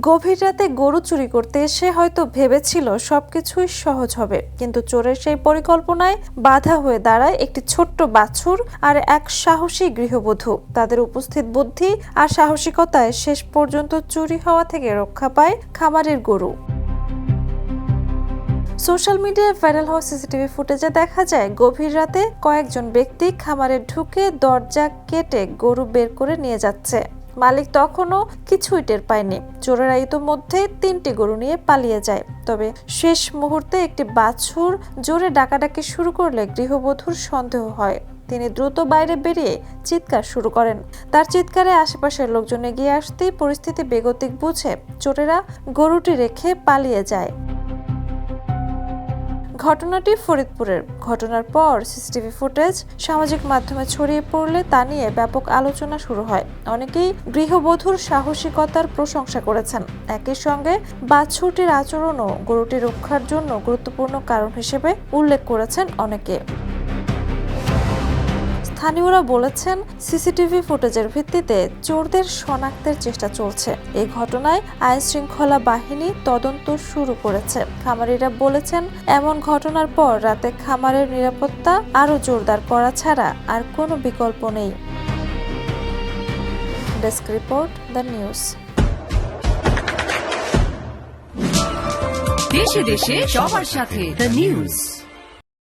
গভীর রাতে গরু চুরি করতে এসে হয়তো ভেবেছিল সবকিছুই সহজ হবে, কিন্তু চোরের সেই পরিকল্পনায় বাধা হয়ে দাঁড়ায় একটি ছোট্ট বাছুর আর এক সাহসী গৃহবধূ। তাদের উপস্থিত বুদ্ধি আর সাহসিকতায় শেষ পর্যন্ত চুরি হওয়া থেকে রক্ষা পায় খামারের গরু। সোশ্যাল মিডিয়ায় ভাইরাল হওয়া সিসিটিভি ফুটেজে দেখা যায় গভীর রাতে কয়েকজন ব্যক্তি খামারে ঢুকে দরজা কেটে গরু বের করে নিয়ে যাচ্ছে। মালিক তখনও কিছুই টের পায়নি। চোরেরা ইতোমধ্যে 3টি গরু নিয়ে পালিয়ে যায়। তবে শেষ মুহূর্তে একটি বাছুর জোরে ডাকাডাকি শুরু করলে গৃহবধূর সন্দেহ হয়। তিনি দ্রুত বাইরে বেরিয়ে চিৎকার শুরু করেন। তার চিৎকারে আশেপাশের লোকজন এগিয়ে আসতেই পরিস্থিতি বেগতিক বুঝে চোরেরা গরুটি রেখে পালিয়ে যায়। ঘটনাটি ফরিদপুরের। ঘটনার পর সিসিটিভি ফুটেজ সামাজিক মাধ্যমে ছড়িয়ে পড়লে তা নিয়ে ব্যাপক আলোচনা শুরু হয়। অনেকেই গৃহবধূর সাহসিকতার প্রশংসা করেছেন। একই সঙ্গে বাছুরটির আচরণও গরুটি রক্ষার জন্য গুরুত্বপূর্ণ কারণ হিসেবে উল্লেখ করেছেন অনেকে। স্থানীয়রা বলেছেন, সিসিটিভি ফুটেজের ভিত্তিতে চোরদের শনাক্তের চেষ্টা চলছে। এই ঘটনায় আইনশৃঙ্খলা বাহিনী তদন্ত শুরু করেছে। খামারিরা বলেছেন, এমন ঘটনার পর রাতে খামারের নিরাপত্তা আরও জোরদার করা ছাড়া আর কোনো বিকল্প নেই। Desk report, the news. দেশে দেশে সবার সাথে, দ্য নিউজ।